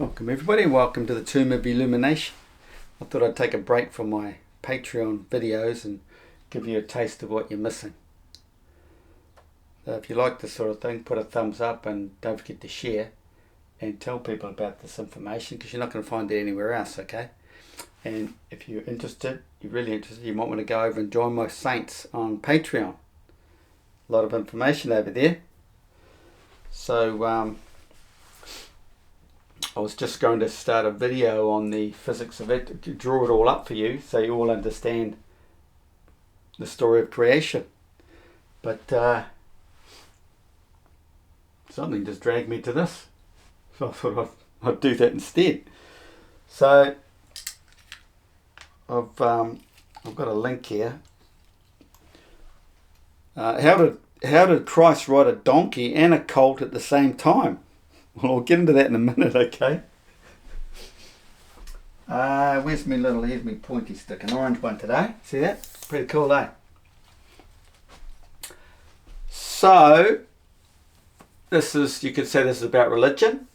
Welcome everybody and welcome to the Tomb of Illumination. I thought I'd take a break from my Patreon videos and give you a taste of what you're missing. So if you like this sort of thing, put a thumbs up and don't forget to share and tell people about this information, because you're not going to find it anywhere else, okay? And if you're interested, you're really interested, you might want to go over and join my saints on Patreon. A lot of information over there. So I was just going to start a video on the physics of it, to draw it all up for you so you all understand the story of creation. But something just dragged me to this, so I thought I'd do that instead. So I've got a link here. How did Christ ride a donkey and a colt at the same time? Well, I'll get into that in a minute, okay? Here's my pointy stick, an orange one today. See that? Pretty cool, eh? So, this is, you could say this is about religion.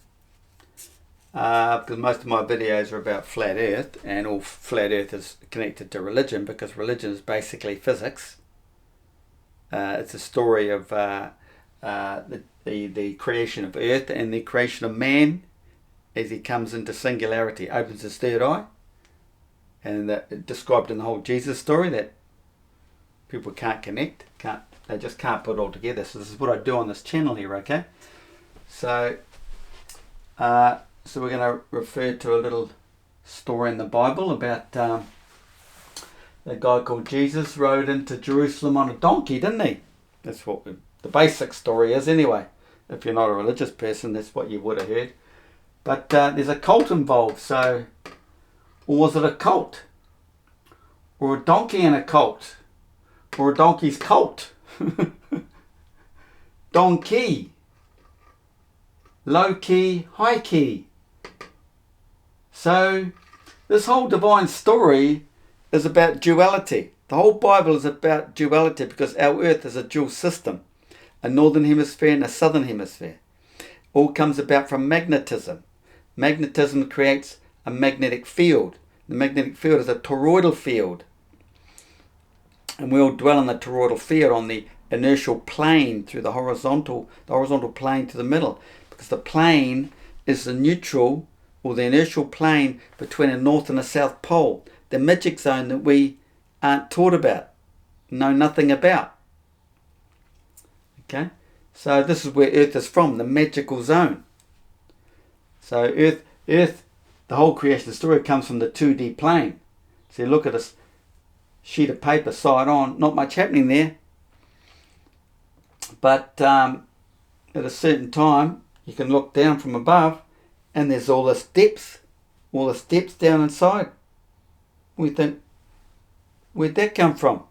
Because most of my videos are about flat earth, and all flat earth is connected to religion, because religion is basically physics. It's a story of the creation of earth and the creation of man as he comes into singularity, opens his third eye, and that described in the whole Jesus story that people can't connect, they just can't put it all together. So this is what I do on this channel here, okay? So we're going to refer to a little story in the Bible about a guy called Jesus rode into Jerusalem on a donkey, didn't he? That's what the basic story is anyway. If you're not a religious person, that's what you would have heard. But there's a colt involved, so, or was it a colt? Or a donkey and a colt? Or a donkey's colt? Donkey. Low key, high key. So, this whole divine story is about duality. The whole Bible is about duality, because our earth is a dual system. A northern hemisphere and a southern hemisphere. All comes about from magnetism. Magnetism creates a magnetic field. The magnetic field is a toroidal field. And we all dwell on the toroidal field on the inertial plane through the horizontal plane to the middle. Because the plane is the neutral, or the inertial plane between a north and a south pole. The magic zone that we aren't taught about, know nothing about. Okay, so this is where Earth is from, the magical zone. So Earth, the whole creation story comes from the 2D plane. So you look at this sheet of paper side on, not much happening there. But at a certain time, you can look down from above, and there's all this depth down inside. We think, where'd that come from?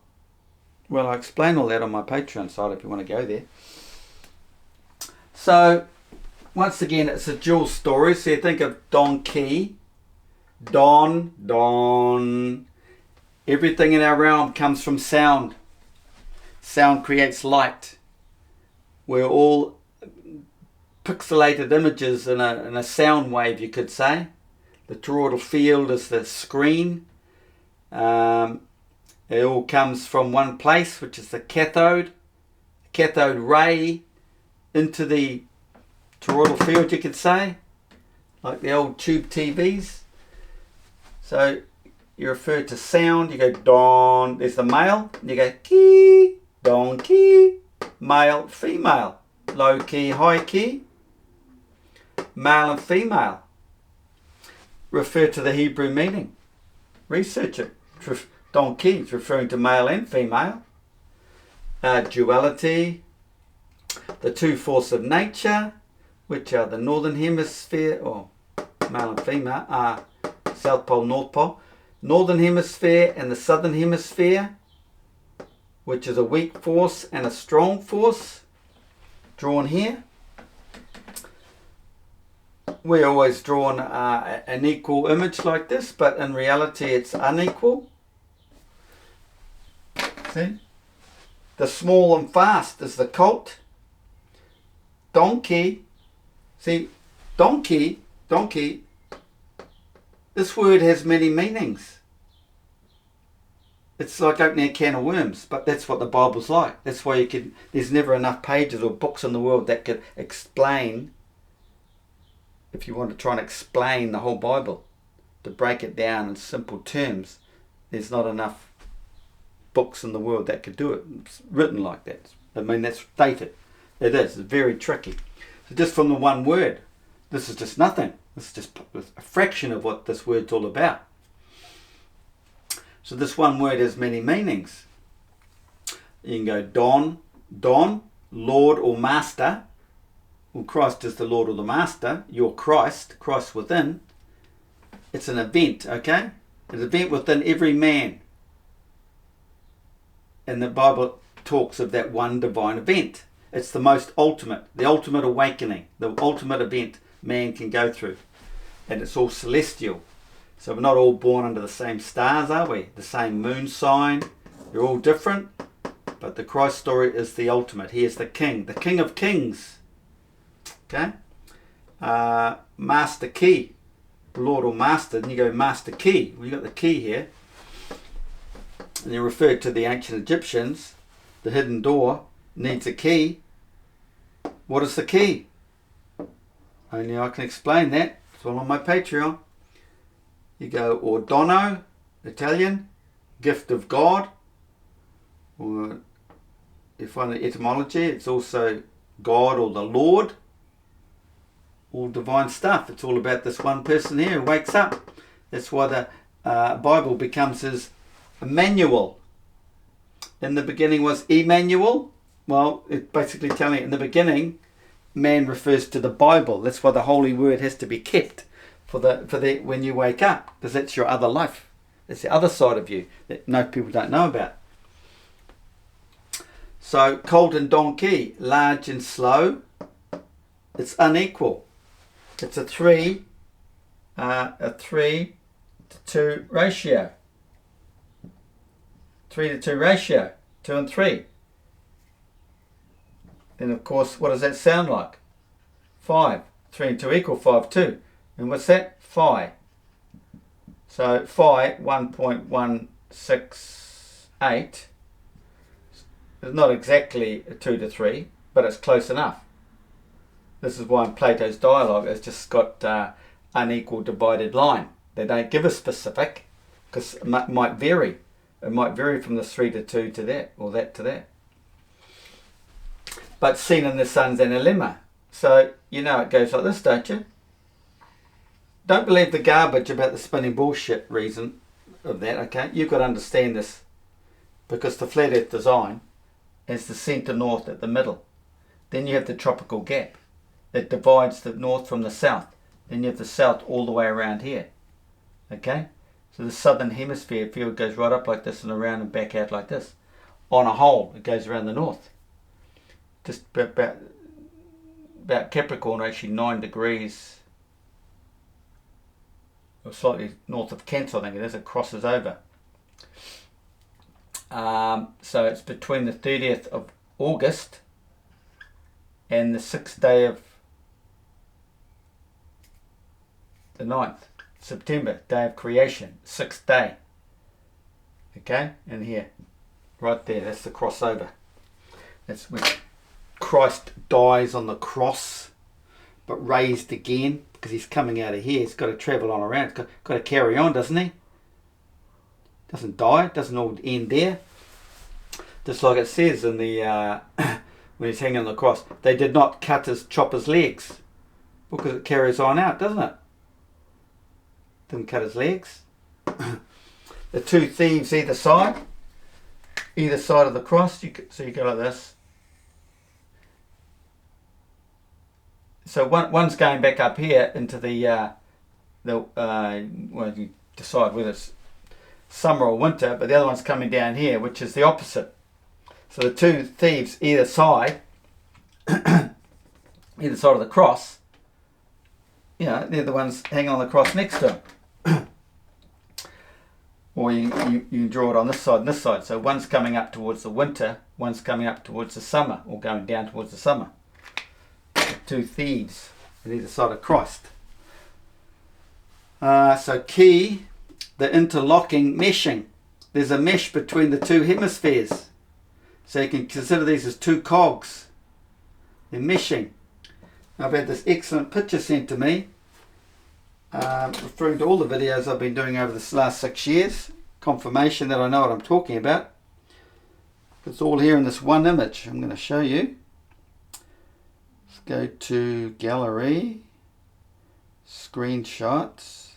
Well, I explain all that on my Patreon site if you want to go there. So, once again, it's a dual story. So you think of donkey, don. Everything in our realm comes from sound. Sound creates light. We're all pixelated images in a sound wave, you could say. The toroidal field is the screen. It all comes from one place, which is the cathode ray into the toroidal field, you could say, like the old tube TVs. So you refer to sound, you go don, there's the male, and you go key, donkey, male, female, low key, high key, male and female. Refer to the Hebrew meaning, research it. Donkey is referring to male and female. Duality, the two forces of nature, which are the northern hemisphere, or male and female, South Pole, North Pole. Northern hemisphere and the southern hemisphere, which is a weak force and a strong force, drawn here. We always drawn an equal image like this, but in reality it's unequal. See? The small and fast is the colt. Donkey. See, donkey This word has many meanings. It's like opening a can of worms, but that's what the Bible's like. That's why there's never enough pages or books in the world that could explain, if you want to try and explain the whole Bible, to break it down in simple terms, there's not enough books in the world that could do it. It's written like that. I mean, that's stated. It is. It's very tricky. So just from the one word, this is just nothing. This is just a fraction of what this word's all about. So this one word has many meanings. You can go Don, Lord or Master. Well, Christ is the Lord or the Master. You're Christ within. It's an event, okay? An event within every man. And the Bible talks of that one divine event. It's the most ultimate, the ultimate awakening, the ultimate event man can go through. And it's all celestial. So we're not all born under the same stars, are we? The same moon sign. They're all different. But the Christ story is the ultimate. He is the King of Kings. Okay? Master key. Lord or Master. Then you go Master key. Well, you got the key here. And they referred to the ancient Egyptians. The hidden door needs a key. What is the key? Only I can explain that. It's all on my Patreon. You go Ordono, Italian, gift of God. Or you find the etymology, it's also God or the Lord. All divine stuff. It's all about this one person here who wakes up. That's why the Bible becomes his Emmanuel. In the beginning was Emmanuel. Well, it's basically telling it in the beginning, man refers to the Bible. That's why the Holy Word has to be kept for the when you wake up, because that's your other life. That's the other side of you that most people don't know about. So colt and donkey, large and slow. It's unequal. It's a 3 to 2 ratio. 3 to 2 ratio. 2 and 3. Then of course, what does that sound like? 5. 3 and 2 equal 5, 2. And what's that? Phi. So phi 1.168 is not exactly a 2 to 3, but it's close enough. This is why in Plato's dialogue it's just got unequal divided line. They don't give a specific because it might vary. It might vary from the 3 to 2 to that, or that to that. But seen in the sun's an lemma. So you know it goes like this, don't you? Don't believe the garbage about the spinning bullshit reason of that, okay? You've got to understand this, because the flat earth design is the centre north at the middle. Then you have the tropical gap that divides the north from the south. Then you have the south all the way around here, okay? So the southern hemisphere field goes right up like this and around and back out like this. On a whole, it goes around the north. Just about Capricorn, actually 9 degrees, or slightly north of Cancer, I think it is. It crosses over. So it's between the 30th of August and the 6th day of the 9th September, day of creation, 6th day. Okay, and here, right there, that's the crossover. That's when Christ dies on the cross, but raised again, because he's coming out of here. He's got to travel on around. He's got to carry on, doesn't he? Doesn't die. It doesn't all end there. Just like it says in the when he's hanging on the cross, they did not chop his legs, because it carries on out, doesn't it? Didn't cut his legs. The 2 thieves either side of the cross. So you go like this. So one's going back up here into well, you decide whether it's summer or winter, but the other one's coming down here, which is the opposite. So the 2 thieves either side of the cross, you know, they're the ones hanging on the cross next to him. Or you can draw it on this side and this side. So one's coming up towards the winter, one's coming up towards the summer, or going down towards the summer. 2 thieves on either side of Christ. So key, the interlocking meshing. There's a mesh between the two hemispheres. So you can consider these as two cogs. They're meshing. I've had this excellent picture sent to me, referring to all the videos I've been doing over this last 6 years. Confirmation that I know what I'm talking about. It's all here in this one image. I'm going to show you. Let's go to gallery, screenshots.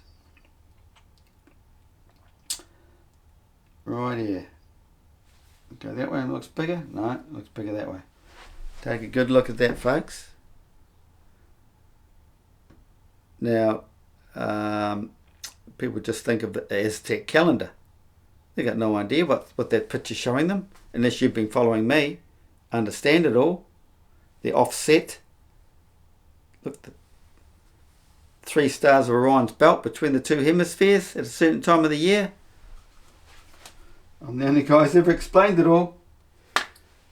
Right here. Go that way and it looks bigger? No, it looks bigger that way. Take a good look at that, folks. Now, people just think of the Aztec calendar. They got no idea what that picture's showing them, unless you've been following me. Understand it all. The offset. Look, the 3 stars of Orion's belt between the two hemispheres at a certain time of the year. I'm the only guy who's ever explained it all.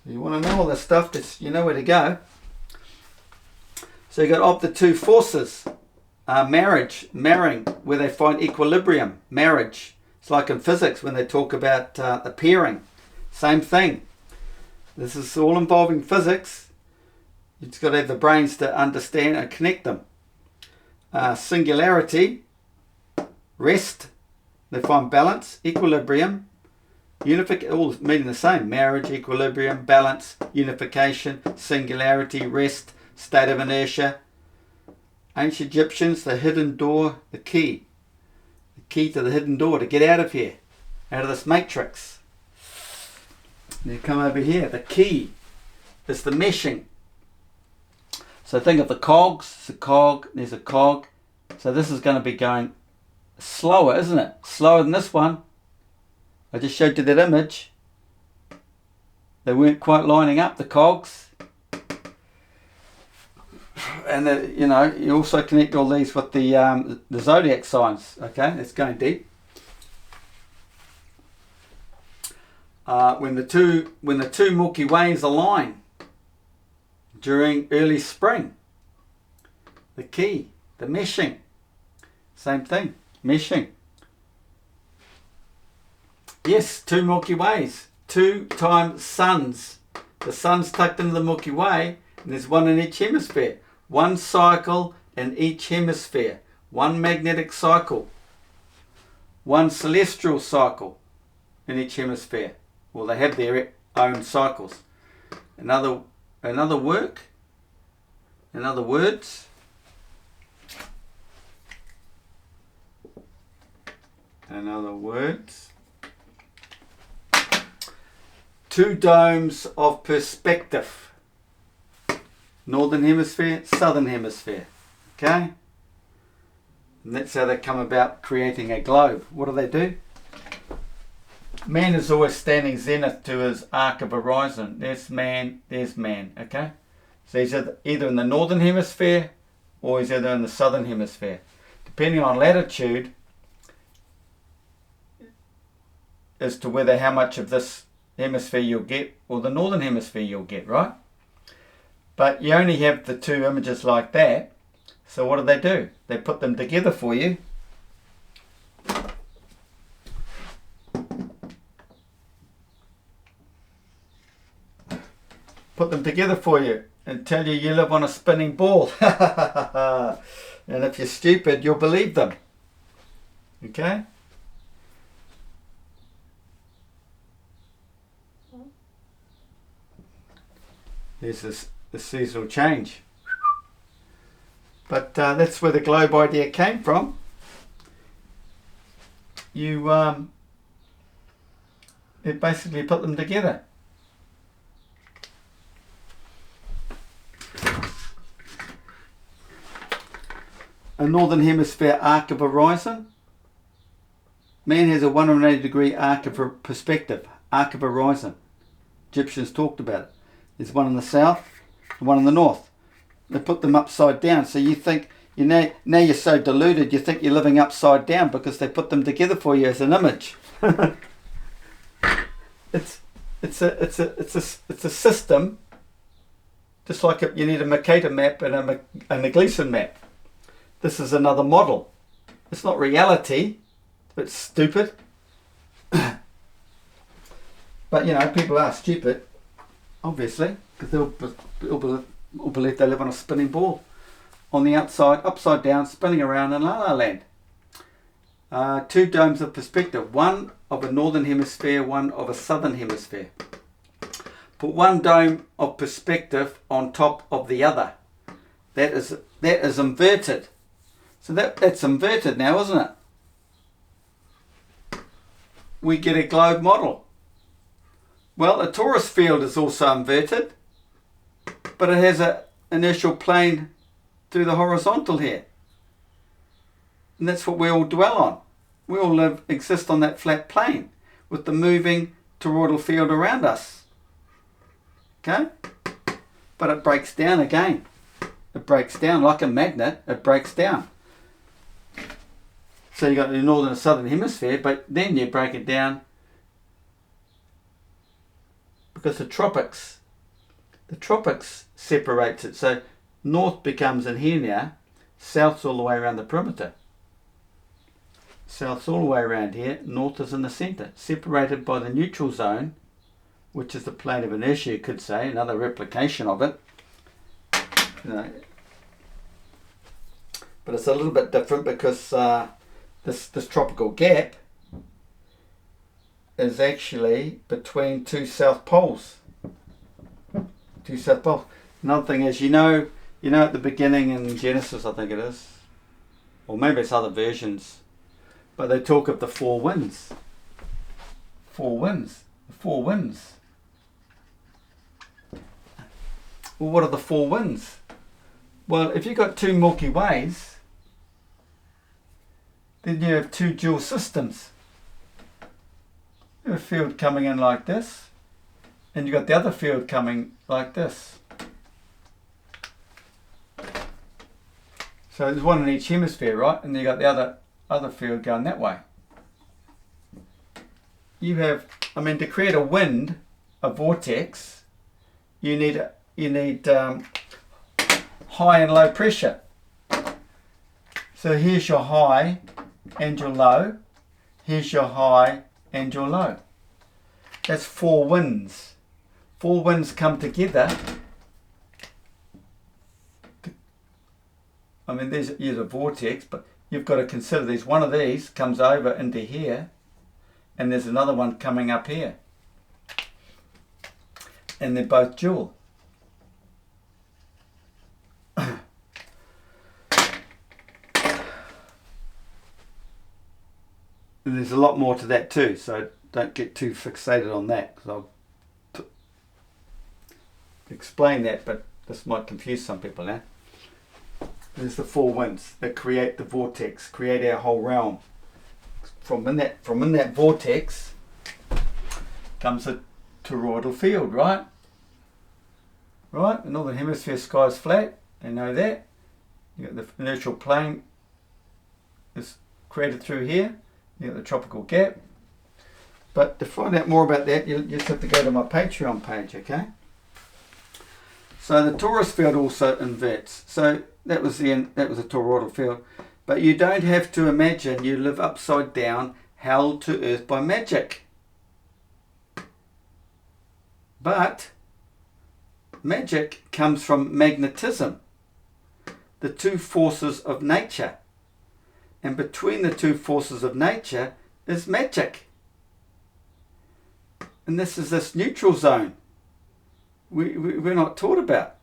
You want to know all this stuff, you know where to go. So you got of the two forces, marrying, where they find equilibrium, marriage. It's like in physics when they talk about the pairing. Same thing. This is all involving physics. You've just got to have the brains to understand and connect them. Singularity, rest, they find balance, equilibrium, unification, all meaning the same. Marriage, equilibrium, balance, unification, singularity, rest, state of inertia. Ancient Egyptians, the hidden door, the key. The key to the hidden door to get out of here, out of this matrix. And you come over here, the key is the meshing. So think of the cogs, it's a cog, there's a cog. So this is going to be going slower, isn't it? Slower than this one. I just showed you that image. They weren't quite lining up, the cogs. And you also connect all these with the zodiac signs. Okay, it's going deep. When the two Milky Ways align during early spring, the key, the meshing, same thing, meshing. Yes, 2 Milky Ways, 2 times suns. The sun's tucked into the Milky Way, and there's one in each hemisphere. 1 cycle in each hemisphere. 1 magnetic cycle. 1 celestial cycle in each hemisphere. Well, they have their own cycles. In other words, 2 domes of perspective. Northern hemisphere, southern hemisphere. Okay? And that's how they come about creating a globe. What do? Man is always standing zenith to his arc of horizon. There's man. Okay? So he's either in the northern hemisphere or he's either in the southern hemisphere. Depending on latitude as to how much of this hemisphere you'll get or the northern hemisphere you'll get, right? But you only have the 2 images like that. So what do? They put them together for you. And tell you live on a spinning ball. And if you're stupid, you'll believe them. Okay? There's the seasonal change. But that's where the globe idea came from. It basically put them together. A northern hemisphere arc of horizon. Man has a 180 degree arc of perspective, arc of horizon. Egyptians talked about it. There's one in the south, one in the north. They put them upside down. So you think, now you're so deluded, you think you're living upside down because they put them together for you as an image. It's a system, just like you need a Mercator map and a Gleason map. This is another model. It's not reality. It's stupid. But, you know, people are stupid, obviously, because they'll believe they live on a spinning ball on the outside, upside down, spinning around in La La Land. Two domes of perspective, one of a northern hemisphere, one of a southern hemisphere. Put one dome of perspective on top of the other. That is inverted. So that's inverted now, isn't it? We get a globe model. Well, a torus field is also inverted, but it has an inertial plane through the horizontal here. And that's what we all dwell on. We all exist on that flat plane with the moving toroidal field around us. Okay? But it breaks down again. It breaks down like a magnet. It breaks down. So you got the northern and southern hemisphere, but then you break it down because the tropics separates it. So north becomes in here now, south's all the way around the perimeter. South's all the way around here, north is in the centre, separated by the neutral zone, which is the plane of inertia, you could say, another replication of it. You know, but it's a little bit different because this tropical gap is actually between two south poles. Two south poles. Another thing is, you know at the beginning in Genesis, I think it is, or maybe it's other versions, but they talk of the four winds. Four winds. The four winds. Well, what are the four winds? Well, if you've got two Milky Ways, then you have two dual systems. You have a field coming in like this, and you've got the other field coming like this. So there's one in each hemisphere, right? And you've got the other field going that way. You have, to create a wind, a vortex, you need high and low pressure. So here's your high and your low. Here's your high and your low. That's four winds. Four winds come together. There's a vortex, but you've got to consider these. One of these comes over into here, and there's another one coming up here. And they're both dual. And there's a lot more to that too, so don't get too fixated on that, because I'll explain that, but this might confuse some people now. There's the four winds that create the vortex, create our whole realm. From in that vortex comes a toroidal field, right? Right? The northern hemisphere sky is flat, they know that. You got the inertial plane is created through here. You got the tropical gap. But to find out more about that, you just have to go to my Patreon page, okay? So the torus field also inverts. So that was a toroidal field. But you don't have to imagine you live upside down, held to earth by magic. But magic comes from magnetism, the two forces of nature. And between the two forces of nature is magic. And this is this neutral zone we're not taught about.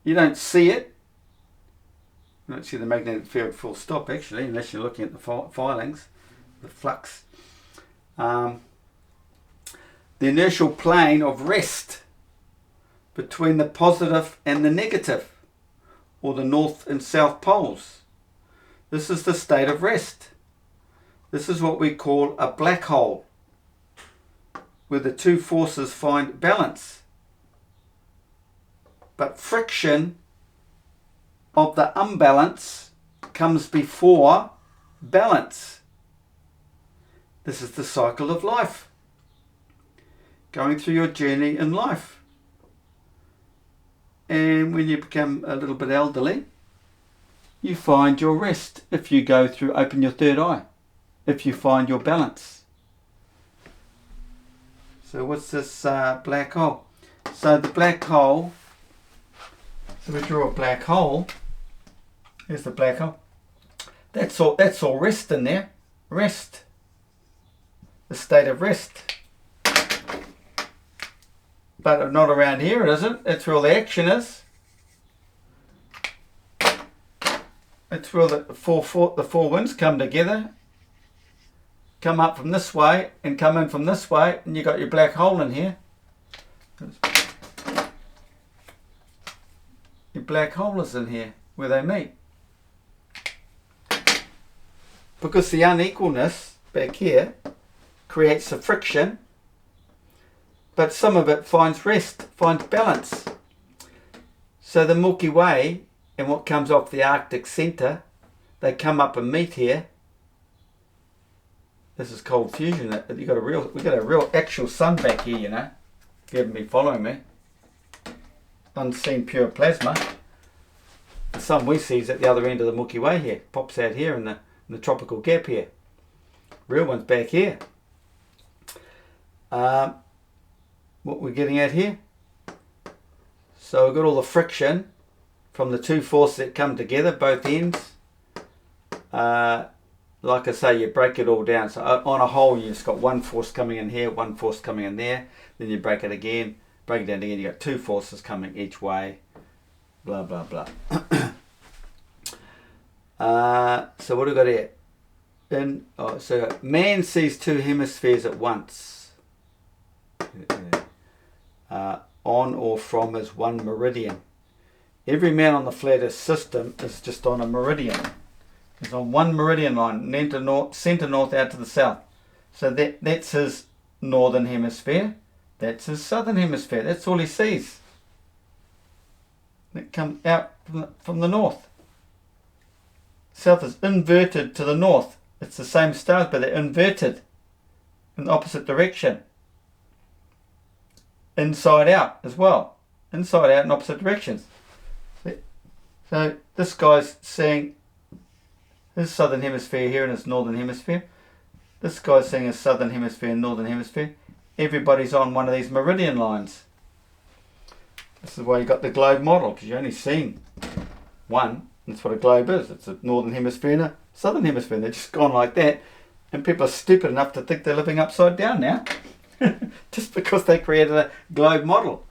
You don't see it. You don't see the magnetic field full stop, actually, unless you're looking at the filings, the flux. The inertial plane of rest between the positive and the negative, or the north and south poles. This is the state of rest. This is what we call a black hole, where the two forces find balance. But friction of the unbalance comes before balance. This is the cycle of life. Going through your journey in life. And when you become a little bit elderly, you find your rest. If you go through, open your third eye. If you find your balance. So what's this black hole? So the black hole, so we draw a black hole. Here's the black hole. That's all rest in there. Rest. The state of rest. But not around here, it isn't. That's where all the action is. That's where the four winds come together. Come up from this way and come in from this way, and you got your black hole in here. Your black hole is in here where they meet. Because the unequalness back here creates the friction, but some of it finds rest, finds balance. So the Milky Way and what comes off the Arctic centre, they come up and meet here. This is cold fusion. We got a real actual sun back here, you know. If you haven't been following me. Unseen pure plasma. The sun we see is at the other end of the Milky Way here. Pops out here in the tropical gap here. Real one's back here. What we're getting at here. So we've got all the friction from the two forces that come together, both ends. Like I say, you break it all down. So on a whole, you've just got one force coming in here, one force coming in there. Then you break it again, break it down again. You've got two forces coming each way. Blah, blah, blah. So what do we got here? So man sees two hemispheres at once. On or from is one meridian. Every man on the flat earth system is just on a meridian. It's on one meridian line, centre north out to the south. So that's his northern hemisphere. That's his southern hemisphere. That's all he sees. That comes out from the north. South is inverted to the north. It's the same stars, but they're inverted in the opposite direction. Inside out as well. Inside out in opposite directions. So this guy's seeing his southern hemisphere here and his northern hemisphere. This guy's seeing his southern hemisphere and northern hemisphere. Everybody's on one of these meridian lines. This is why you got the globe model, because you're only seeing one. That's what a globe is. It's a northern hemisphere and a southern hemisphere. They're just gone like that. And people are stupid enough to think they're living upside down now. Just because they created a globe model.